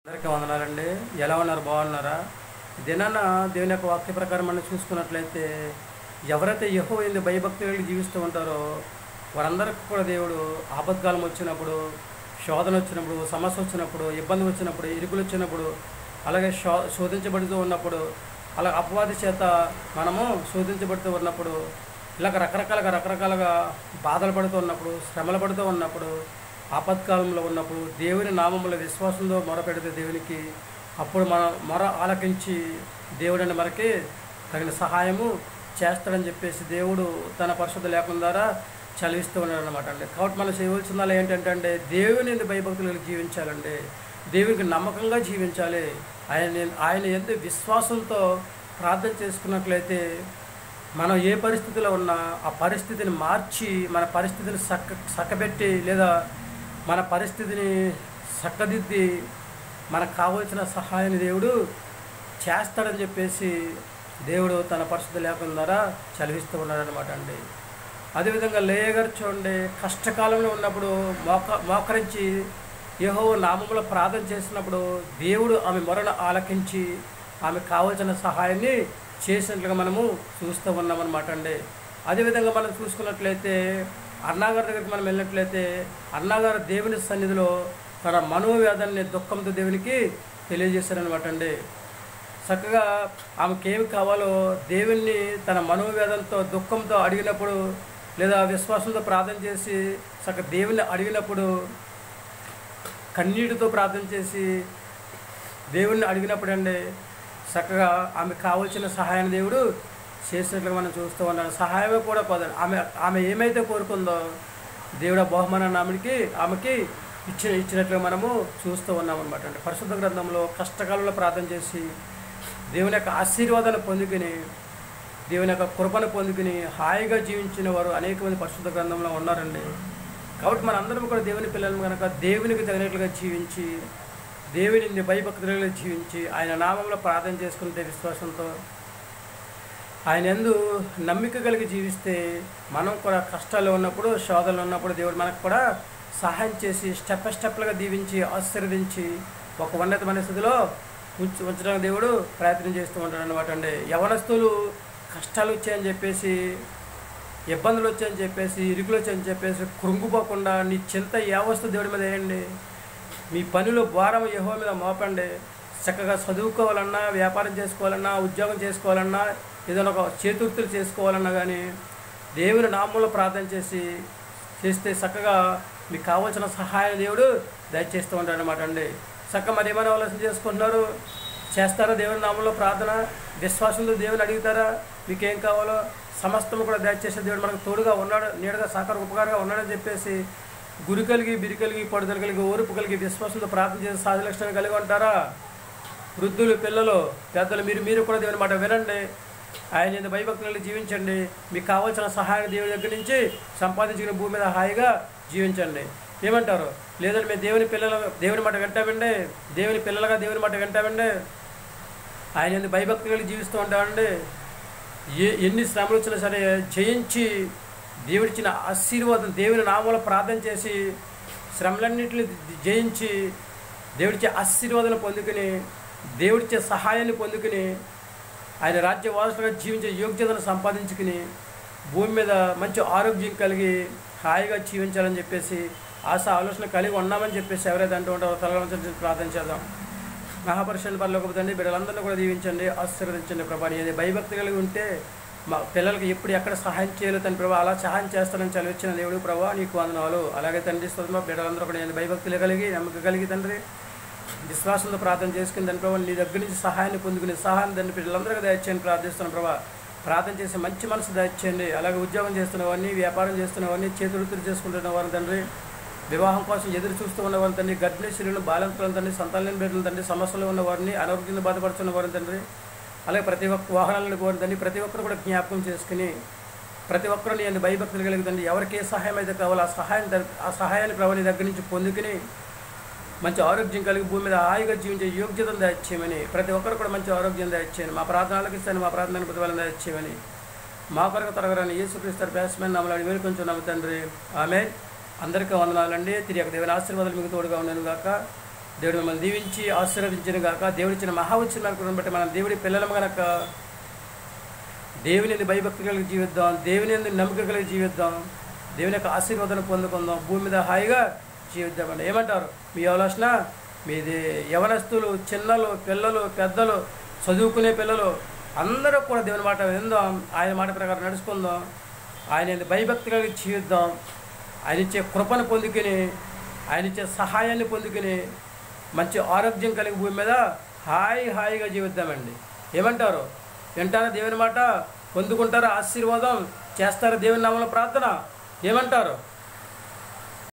అందరికీ వందనాలండి. ఎలా ఉన్నారు? బాగున్నారా? దినాన దేవుని యొక్క వాక్య ప్రకారం మనం చూసుకున్నట్లయితే ఎవరైతే యెహోవా యందు భయభక్తి కలిగి జీవిస్తూ ఉంటారో వారందరికీ కూడా దేవుడు ఆపత్కాలం వచ్చినప్పుడు, శోధన వచ్చినప్పుడు, సమస్య వచ్చినప్పుడు, ఇబ్బంది వచ్చినప్పుడు, ఇరుకులు వచ్చినప్పుడు, అలాగే శోధించబడుతూ ఉన్నప్పుడు, అలా అపవాది చేత మనము శోధించబడుతూ ఉన్నప్పుడు, ఇలాగ రకరకాలుగా బాధలు పడుతూ ఉన్నప్పుడు, శ్రమలు పడుతూ ఉన్నప్పుడు, ఆపత్కాలంలో ఉన్నప్పుడు దేవుని నామముల విశ్వాసంతో మొరపెడితే దేవునికి అప్పుడు మన మొర ఆలకించి దేవుడని మనకి తగిన సహాయము చేస్తాడని చెప్పేసి దేవుడు తన పరిశుద్ధ లేఖనం ద్వారా చదివిస్తూ ఉన్నాడు అనమాట అండి. కాబట్టి మనం చేయవలసిందల్లా ఏంటంటే దేవుని యందు భయభక్తులు జీవించాలండి. దేవునికి నమ్మకంగా జీవించాలి. ఆయన యందు విశ్వాసంతో ప్రార్థన చేసుకున్నట్లయితే మనం ఏ పరిస్థితిలో ఉన్నా ఆ పరిస్థితిని మార్చి మన పరిస్థితిని చక్కబెట్టి లేదా మన పరిస్థితిని చక్కదిద్ది మనకు కావలసిన సహాయాన్ని దేవుడు చేస్తాడని చెప్పేసి దేవుడు తన పరిశుద్ధ లేఖనం ద్వారా చదివిస్తూ ఉన్నాడనమాట అండి. అదేవిధంగా లేయా గారు చూడండి, కష్టకాలంలో ఉన్నప్పుడు మోకరించి యెహోవా నామములో ప్రార్థన చేసినప్పుడు దేవుడు ఆమె మొరను ఆలకించి ఆమెకు కావలసిన సహాయాన్ని చేసినట్లుగా మనము చూస్తూ ఉన్నామన్నమాట అండి. అదేవిధంగా మనం చూసుకున్నట్లయితే అన్నగారి దగ్గరికి మనం వెళ్ళినట్లయితే అన్నగారు దేవుని సన్నిధిలో తన మనోవేదనని దుఃఖంతో దేవునికి తెలియజేశారనమాట అండి. చక్కగా ఆమెకి ఏమి కావాలో దేవుణ్ణి తన మనోవేదనతో దుఃఖంతో అడిగినప్పుడు లేదా విశ్వాసంతో ప్రార్థన చేసి చక్కగా దేవుణ్ణి అడిగినప్పుడు కన్నీటితో ప్రార్థన చేసి దేవుణ్ణి అడిగినప్పుడు అండి చక్కగా ఆమెకు కావాల్సిన సహాయాన్ని దేవుడు చేసినట్లుగా మనం చూస్తూ ఉన్నాం. సహాయమే కూడా పోదండి. ఆమె ఏమైతే కోరుకుందో దేవుడు బహుమానాన్ని ఆమెకి ఇచ్చినట్లుగా మనము చూస్తూ ఉన్నాం అనమాట అండి. పరిశుద్ధ గ్రంథంలో కష్టకాలంలో ప్రార్థన చేసి దేవుని యొక్క ఆశీర్వాదాన్ని పొందుకుని దేవుని యొక్క కృపను పొందుకుని హాయిగా జీవించిన వారు అనేక మంది పరిశుద్ధ గ్రంథంలో ఉన్నారండి. కాబట్టి మనందరం కూడా దేవుని పిల్లలు కనుక దేవునికి తగినట్లుగా జీవించి దేవుని భయభక్తులుగా జీవించి ఆయన నామంలో ప్రార్థన చేసుకుంటే విశ్వాసంతో ఆయన యందు నమ్మిక కలిగి జీవిస్తే మనం కూడా కష్టాలు ఉన్నప్పుడు శోధనలు ఉన్నప్పుడు దేవుడు మనకు కూడా సహాయం చేసి స్టెప్లుగా దీవించి ఆశీర్వదించి ఒక ఉన్నతమైన స్థితిలో ఉంచడానికి దేవుడు ప్రయత్నం చేస్తూ ఉంటాడు అనమాట అండి. యవనస్తులు కష్టాలు వచ్చాయని చెప్పేసి ఇబ్బందులు వచ్చాయని చెప్పేసి ఇరుకులు వచ్చాయని చెప్పేసి కృంగిపోకుండా నీ చింత యావస్తు దేవుడి మీద వేయండి. మీ పనిలో భారం యెహోవా మీద మోపండి. చక్కగా చదువుకోవాలన్నా, వ్యాపారం చేసుకోవాలన్నా, ఉద్యోగం చేసుకోవాలన్నా, ఏదైనా ఒక చేతుర్తులు చేసుకోవాలన్నా కానీ దేవుని నామంలో ప్రార్థన చేస్తే చక్కగా మీకు కావాల్సిన సహాయం దేవుడు దయచేస్తూ ఉంటాడు అనమాట అండి. చక్కగా మరి ఏమైనా ఆలోచన చేసుకుంటున్నారు? చేస్తారా దేవుని నామంలో ప్రార్థన? విశ్వాసంతో దేవుని అడుగుతారా? మీకేం కావాలో సమస్తం కూడా దయచేసే దేవుడు మనకు తోడుగా ఉన్నాడు, నీడగా సహకార ఉపకారంగా ఉన్నాడని చెప్పేసి గురి కలిగి, బిరి కలిగి, పడుదల కలిగి, ఓర్పు కలిగి, విశ్వాసంతో ప్రార్థన చేసి సాధి లక్షణం కలిగి ఉంటారా? వృద్ధులు, పిల్లలు, పెద్దలు మీరు కూడా దేవుని మాట వినండి. ఆయన యందు భయభక్తులు జీవించండి. మీకు కావాల్సిన సహాయం దేవుని దగ్గర నుంచి సంపాదించిన భూమి మీద హాయిగా జీవించండి. ఏమంటారు? లేదంటే మేము దేవుని మాట వింటామండి, దేవుని పిల్లలుగా దేవుని మాట వింటామండి, ఆయన యందు భయభక్తులు జీవిస్తూ ఉంటామండి. ఎన్ని శ్రమలు వచ్చినా సరే జయించి దేవుడిచ్చిన ఆశీర్వాదం దేవుని నామంలో ప్రార్థన చేసి శ్రమలన్నింటినీ జయించి దేవుడిచ్చే ఆశీర్వాదాన్ని పొందుకుని దేవుడిచ్చే సహాయాన్ని పొందుకుని ఆయన రాజ్యవాసులుగా జీవించే యోగ్యతను సంపాదించుకుని భూమి మీద మంచి ఆరోగ్యం కలిగి హాయిగా జీవించాలని చెప్పేసి ఆలోచన కలిగి ఉన్నామని చెప్పేసి ఎవరైతే అంటూ ఉంటారో తలవంచి ప్రార్థన చేద్దాం. మహాపరిషుని పరలోకపు తండ్రి, బిడ్డలందరినీ కూడా దీవించండి, ఆశీర్వదించండి ప్రభా. ఏది భయభక్తి కలిగి ఉంటే మా పిల్లలకి ఎప్పుడు ఎక్కడ సహాయం చేయాలో తండ్రి ప్రభా అలా సహాయం చేస్తానని చదివించిన దేవుడు ప్రభా నీకు వందనాలు. అలాగే తండ్రి స్తోత్రం. బిడ్డలందరూ కూడా నేను భయభక్తులు కలిగి నమ్మకం కలిగి తండ్రి విశ్వాసంతో ప్రార్థన చేసుకుని దాని ప్రభావ నీ దగ్గర నుంచి సహాయాన్ని పొందుకునే సహాయం దాన్ని పిల్లలందరికీ దయచేయండి ప్రార్థిస్తున్నాను ప్రభా. ప్రార్థన చేసి మంచి మనసు దయచేయండి. అలాగే ఉద్యోగం చేస్తున్న వారిని, వ్యాపారం చేస్తున్న వారిని, చేతులు చేసుకుంటున్న వారిని తండ్రి, వివాహం కోసం ఎదురు చూస్తూ ఉన్న వారిని తండ్రి, గర్భిణీ స్త్రీలను, బాలింతలను తండ్రి, సంతానం బిడ్డలు తండ్రి, సమస్యలు ఉన్న వారిని, అనారోగ్యంతో బాధపడుతున్న వారిని తండ్రి, అలాగే ప్రతి ఒక్క వాహనాలను కోరిన తండ్రి ప్రతి ఒక్కరు కూడా జ్ఞాపకం చేసుకుని ప్రతి ఒక్కరు నీ భయభక్తులు కలిగి ఎవరికి ఏ సహాయం అయితే కావాలో ఆ సహాయాన్ని ప్రభావ నీ దగ్గర నుంచి పొందుకుని మంచి ఆరోగ్యం కలిగి భూమి మీద హాయిగా జీవించే యోగ్యతను దయచేయమని, ప్రతి ఒక్కరు కూడా మంచి ఆరోగ్యం దయచేయమని, మా ప్రార్థనలకు ఇస్తాను, మా ప్రార్థనకు ప్రతిఫలం దయచేయమని, మా కొరకు త్వరగా యేసుక్రీస్తు పేసమని నమ్మలాడి వేడుకొంచున్నాము తండ్రి. ఆమేన్. అందరికీ వందనాలండి. తిరిగి దేవుని ఆశీర్వాదాలు మీకు తోడుగా ఉన్నాను గాక. దేవుడు మిమ్మల్ని దీవించి ఆశీర్వదించిన గాక. దేవుడిచ్చిన మహా ఉచితమైన బట్టి మనం దేవుడి పిల్లలం గనక దేవుని భయభక్తి కలిగి జీవిద్దాం, దేవుని నమ్మకం కలిగి జీవిద్దాం, దేవుని యొక్క ఆశీర్వాదాన్ని పొందుకుందాం, భూమి మీద హాయిగా జీవిద్దామండి. ఏమంటారు? మీ ఆలోచన మీది. యవనస్తులు, చిన్నలు, పిల్లలు, పెద్దలు, చదువుకునే పిల్లలు అందరూ కూడా దేవుని మాట విందాం, ఆయన మాట ప్రకారం నడుచుకుందాం, ఆయన భయభక్తి కలిగి జీవిద్దాం, ఆయన ఇచ్చే కృపను పొందుకుని, ఆయన ఇచ్చే సహాయాన్ని పొందుకుని మంచి ఆరోగ్యం కలిగి భూమి మీద హాయిగా జీవిద్దామండి. ఏమంటారు? వింటారా దేవుని మాట? పొందుకుంటారా ఆశీర్వాదం? చేస్తారా దేవుని నామములో ప్రార్థన? ఏమంటారు?